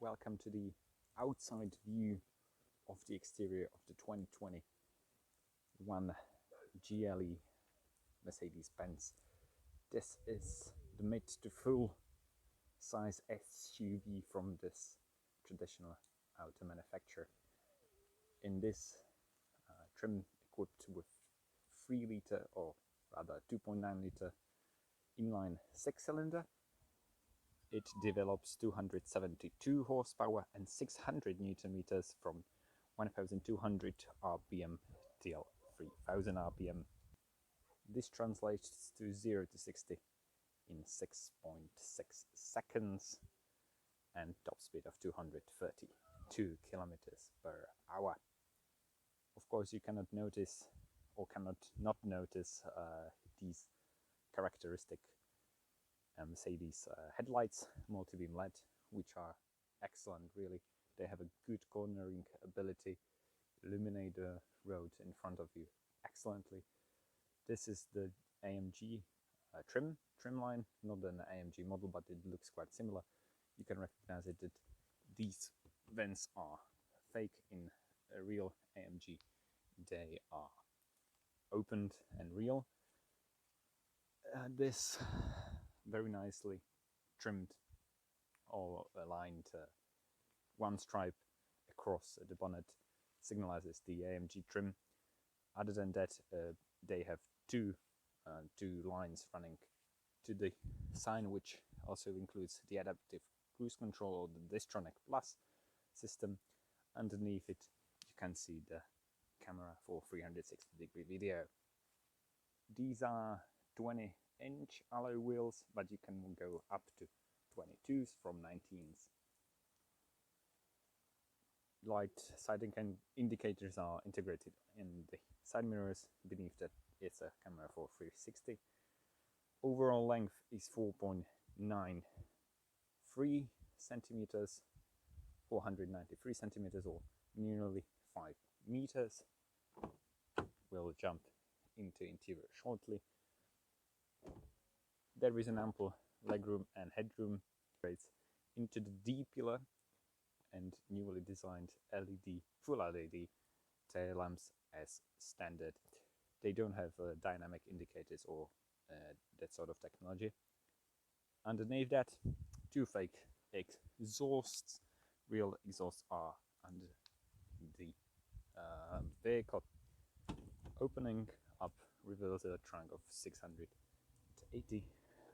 Welcome to the outside view of the exterior of the 2021 GLE Mercedes-Benz. This is the mid to full size SUV from this traditional auto manufacturer. In this trim, equipped with 3 liter, or rather 2.9 liter inline 6-cylinder, it develops 272 horsepower and 600 Newton meters from 1200 RPM till 3000 RPM. This translates to 0 to 60 in 6.6 seconds and top speed of 232 kilometers per hour. Of course, you cannot notice or cannot not notice these characteristic Mercedes headlights, multi-beam LED, which are excellent really. They have a good cornering ability, illuminate the road in front of you excellently. This is the AMG trim line, not an AMG model, but it looks quite similar. You can recognize it that these vents are fake in a real AMG. They are opened and real. This very nicely trimmed or aligned one stripe across the bonnet signalizes the AMG trim. Other than that, they have two lines running to the sign, which also includes the adaptive cruise control or the Distronic Plus system. Underneath it, you can see the camera for 360-degree video. These are 20-inch alloy wheels, but you can go up to 22s from 19s. Light side indicators are integrated in the side mirrors. Beneath that is a camera for 360. Overall length is 4.93 centimeters, 493 centimeters, or nearly 5 meters. We'll jump into interior shortly. There is an ample legroom and headroom into the D-pillar and newly designed full LED tail lamps as standard. They don't have dynamic indicators or that sort of technology. Underneath that, 2 fake exhausts. Real exhausts are under the vehicle. Opening up reveals a trunk of 680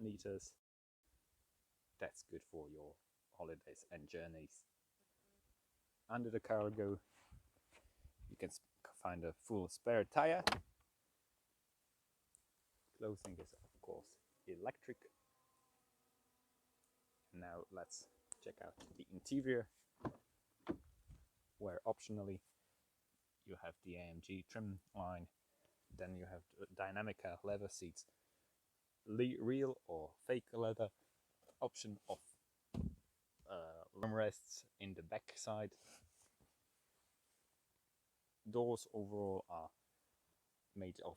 liters. That's good for your holidays and journeys. Under the cargo, you can find a full spare tire. Clothing is, of course, electric. Now let's check out the interior, where optionally you have the AMG trim line. Then you have dynamic leather seats, real or fake leather, option of armrests in the back side. Doors overall are made of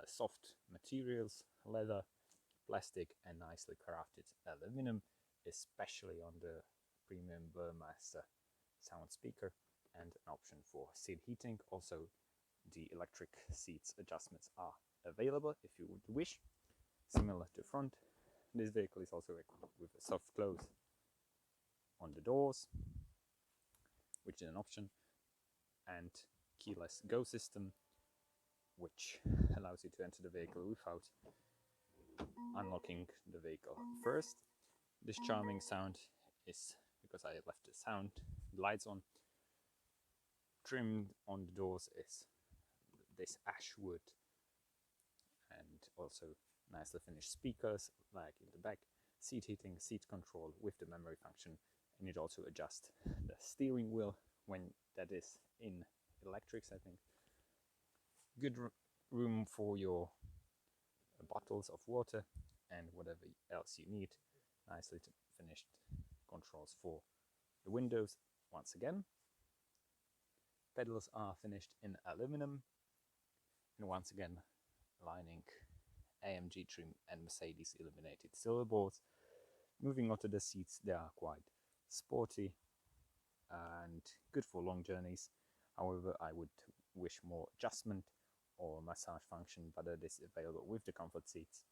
soft materials, leather, plastic, and nicely crafted aluminum, especially on the premium Burmester sound speaker, and an option for seat heating. Also, the electric seats adjustments are available if you would wish. Similar to front, this vehicle is also equipped with a soft close on the doors, which is an option, and keyless go system, which allows you to enter the vehicle without unlocking the vehicle first. This charming sound is because I left the lights on. Trimmed on the doors is this ash wood, and also nicely finished speakers like in the back, seat heating, seat control with the memory function, and it also adjusts the steering wheel when that is in electric setting. Good room for your bottles of water and whatever else you need. Nicely finished controls for the windows once again. Pedals are finished in aluminum, and once again lining AMG trim and Mercedes illuminated silver boards. Moving on to the seats, they are quite sporty and good for long journeys. However, I would wish more adjustment or massage function, but it is available with the comfort seats.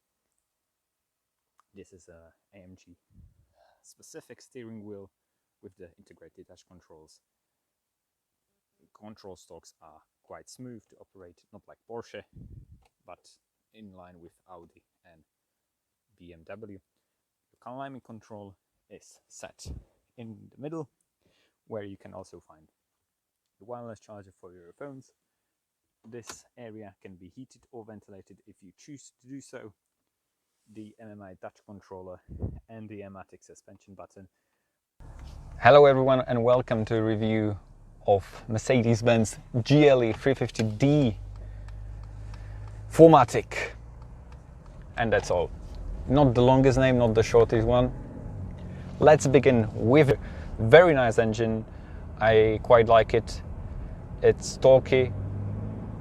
This is a AMG specific steering wheel with the integrated touch controls. Control stalks are quite smooth to operate, not like Porsche, but in line with Audi and BMW. The climate control is set in the middle, where you can also find the wireless charger for your phones. This area can be heated or ventilated if you choose to do so. The MMI touch controller and the Amatic suspension button. Hello everyone, and welcome to a review of Mercedes-Benz GLE 350D 4MATIC. And that's all. Not the longest name, not the shortest one. Let's begin with a very nice engine. I quite like it. It's torquey,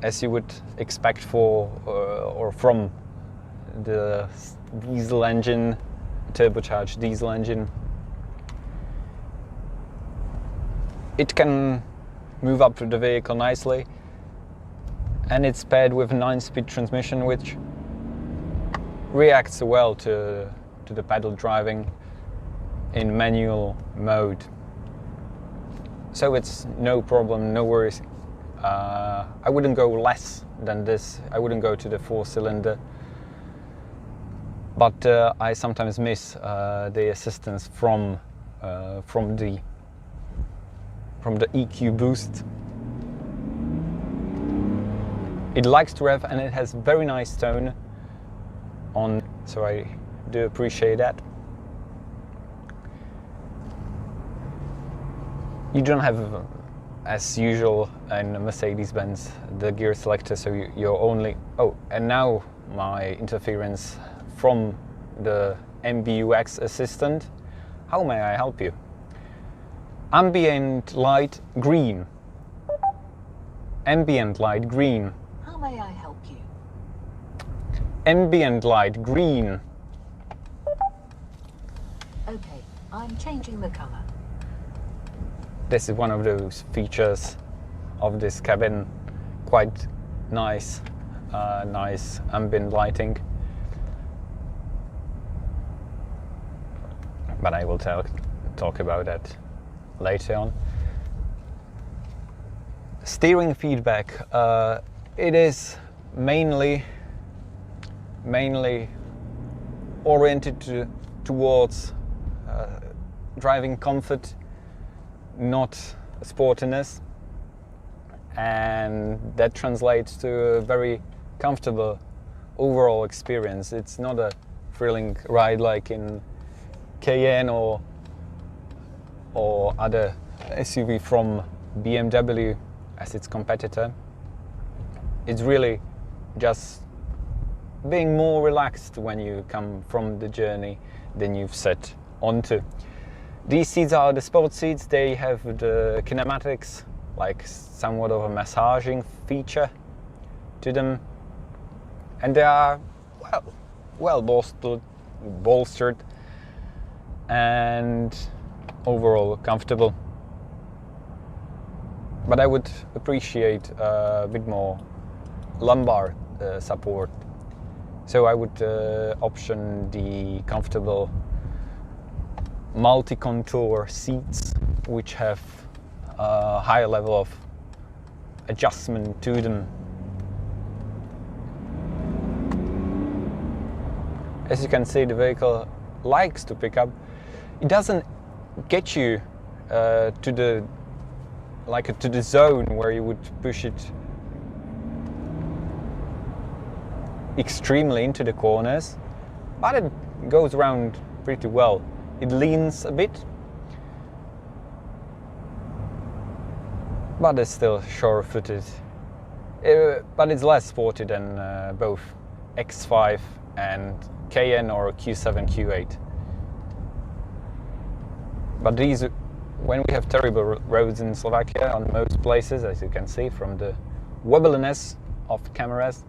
as you would expect for or from the diesel engine, turbocharged diesel engine. It can move up to the vehicle nicely, and it's paired with a 9-speed transmission, which reacts well to the pedal driving in manual mode. So it's no problem, no worries. I wouldn't go less than this. I wouldn't go to the 4-cylinder, but I sometimes miss the assistance from the EQ boost. It likes to rev, and it has very nice tone on, so I do appreciate that. You don't have, as usual in Mercedes-Benz, the gear selector, so you're only... Oh, and now my interference from the MBUX assistant. How may I help you? Ambient light green. Ambient light green. How may I help you? Ambient light green. Okay, I'm changing the color. This is one of those features of this cabin. Quite nice, nice ambient lighting. But I will talk about that later on. Steering feedback. It is mainly oriented towards driving comfort, not sportiness, and that translates to a very comfortable overall experience. It's not a thrilling ride like in Cayenne or other SUV from BMW as its competitor. It's really just being more relaxed when you come from the journey than you've set onto. These seats are the sport seats. They have the kinematics, like somewhat of a massaging feature to them, and they are well bolstered and overall comfortable. But I would appreciate a bit more lumbar support, so I would option the comfortable multi-contour seats, which have a higher level of adjustment to them. As you can see, the vehicle likes to pick up. It doesn't get you to the zone where you would push it extremely into the corners, but it goes around pretty well. It leans a bit, but it's still sure-footed. But it's less sporty than both X5 and Cayenne or Q7, Q8. But these, when we have terrible roads in Slovakia on most places, as you can see from the wobbliness of cameras,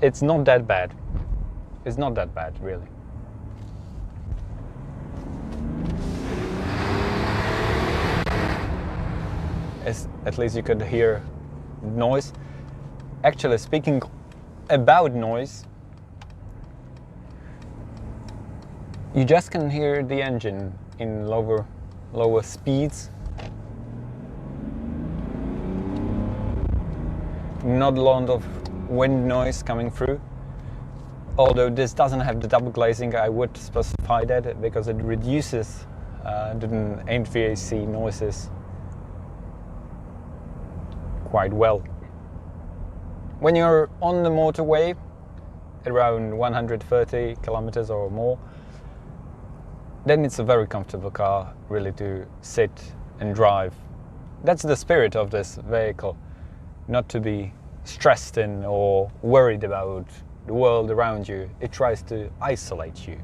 it's not that bad. It's not that bad, really. At least you could hear noise. Actually, speaking about noise, you just can hear the engine in lower speeds. Not a lot of wind noise coming through. Although this doesn't have the double glazing, I would specify that because it reduces the HVAC noises quite well. When you're on the motorway around 130 kilometers or more, then it's a very comfortable car really to sit and drive. That's the spirit of this vehicle, not to be stressed in or worried about the world around you. It tries to isolate you.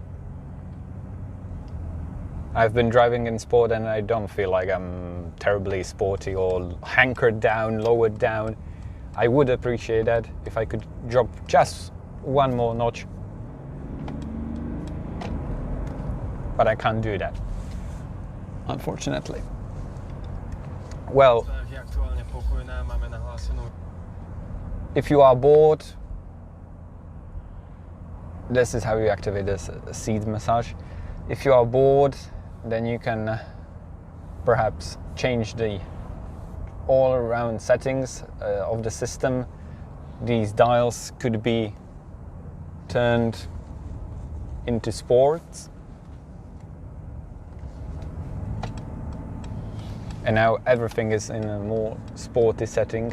I've been driving in sport and I don't feel like I'm terribly sporty or hankered down, lowered down. I would appreciate that if I could drop just one more notch. But I can't do that, unfortunately. Well, if you are bored, this is how you activate this seat massage. If you are bored, then you can perhaps change the all-around settings of the system. These dials could be turned into sports. And now everything is in a more sporty setting.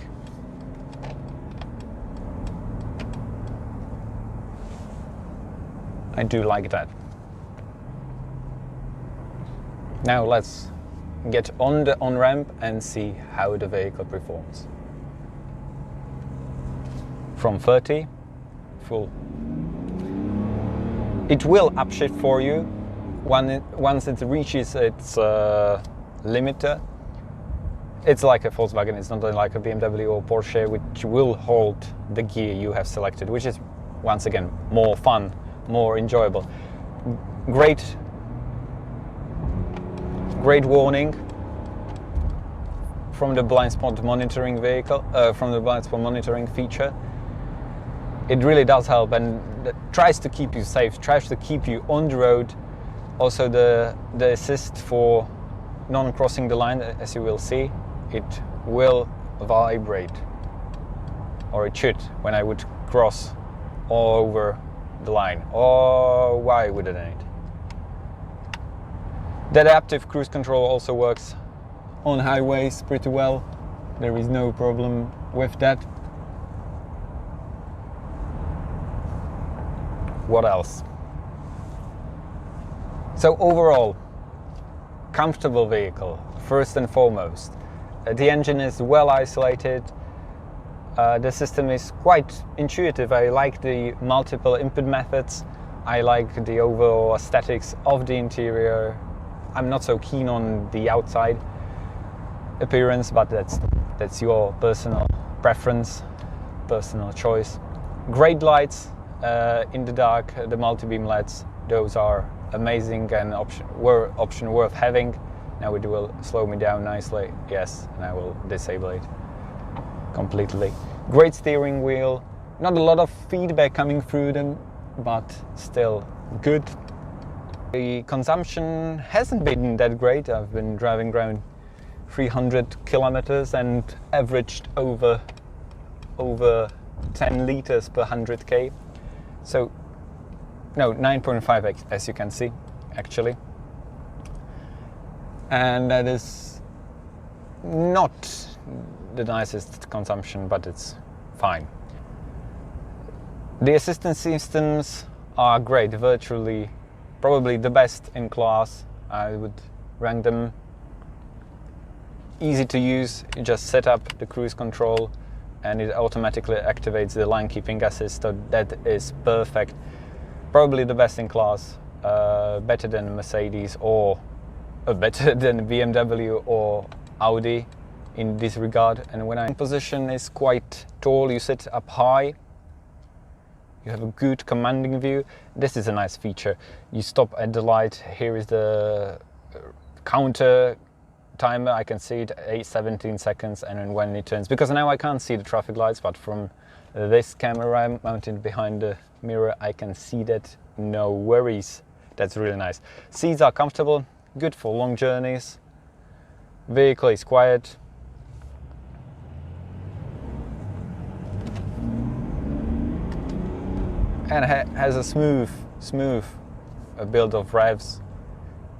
I do like that. Now let's get on the on-ramp and see how the vehicle performs. From 30, full. It will upshift for you once it reaches its limiter. It's like a Volkswagen, it's not like a BMW or Porsche, which will hold the gear you have selected, which is once again more fun, more enjoyable. Great warning from the blind spot monitoring feature. It really does help and tries to keep you safe, tries to keep you on the road. Also the assist for non-crossing the line, as you will see, it will vibrate, or it should, when I would cross over the line. Or why wouldn't it? The adaptive cruise control also works on highways pretty well. There is no problem with that. What else? So overall, comfortable vehicle, first and foremost. The engine is well isolated. The system is quite intuitive. I like the multiple input methods. I like the overall aesthetics of the interior. I'm not so keen on the outside appearance, but that's your personal preference, personal choice. Great lights in the dark, the multi-beam LEDs, those are amazing and option worth having. Now it will slow me down nicely, yes, and I will disable it completely. Great steering wheel, not a lot of feedback coming through them, but still good. The consumption hasn't been that great. I've been driving around 300 kilometers and averaged over 10 liters per 100k. So, no, 9.5 as you can see, actually. And that is not the nicest consumption, but it's fine. The assistance systems are great, virtually probably the best in class. I would rank them. Easy to use, you just set up the cruise control and it automatically activates the line keeping assist, so that is perfect. Probably the best in class, better than Mercedes or better than BMW or Audi in this regard. And when I'm in position is quite tall, you sit up high, You have a good commanding view. This is a nice feature. You stop at the light. Here is the counter timer. I can see it 17 seconds, and then when it turns, because now I can't see the traffic lights, but from this camera mounted behind the mirror, I can see that. No worries. That's really nice. Seats are comfortable, good for long journeys. Vehicle is quiet. And has a smooth build of revs.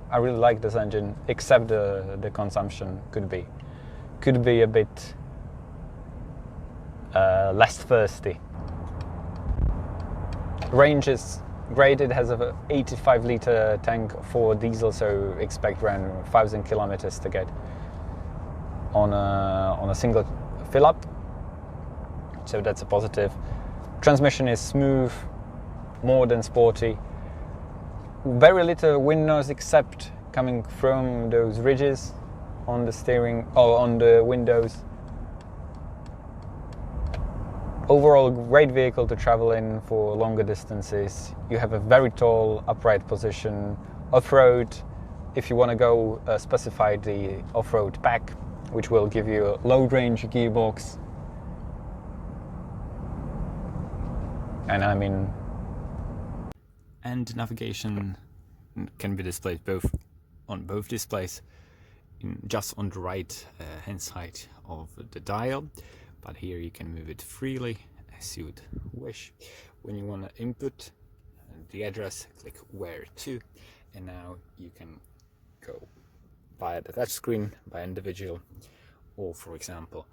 I really like this engine, except the consumption could be a bit less thirsty. Range is great. It has a 85-liter tank for diesel, so expect around 1,000 kilometers to get on a single fill up. So that's a positive. Transmission is smooth, more than sporty. Very little wind noise except coming from those ridges on the steering or on the windows. Overall, great vehicle to travel in for longer distances. You have a very tall upright position. Off-road, if you want to go, specify the off-road pack, which will give you a low range gearbox. And I mean, and navigation can be displayed on both displays, just on the right hand side of the dial, but here you can move it freely as you would wish. When you want to input the address, click where to, and now you can go via the touchscreen by individual, or for example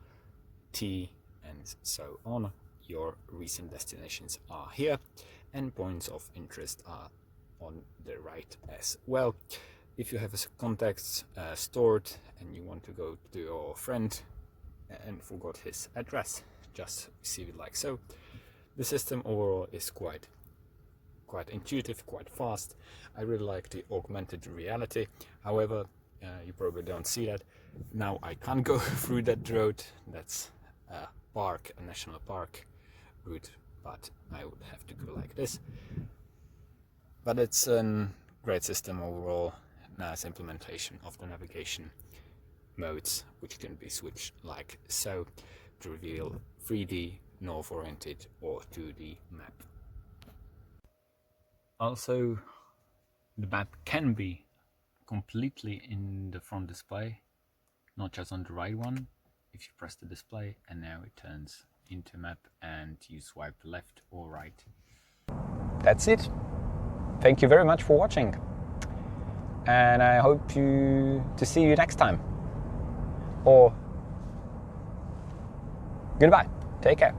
T and so on. Your recent destinations are here, and points of interest are on the right as well. If you have contacts stored and you want to go to your friend and forgot his address, just receive it like so. The system overall is quite intuitive, quite fast. I really like the augmented reality. However, you probably don't see that. Now I can't go through that road. That's a national park route, but I would have to go like this. But it's a great system overall. Nice implementation of the navigation modes, which can be switched like so to reveal 3D, north oriented or 2D map. Also, the map can be completely in the front display, not just on the right one. If you press the display, and now it turns into map and you swipe left or right. That's it. Thank you very much for watching, and I hope to see you next time, or goodbye. Take care.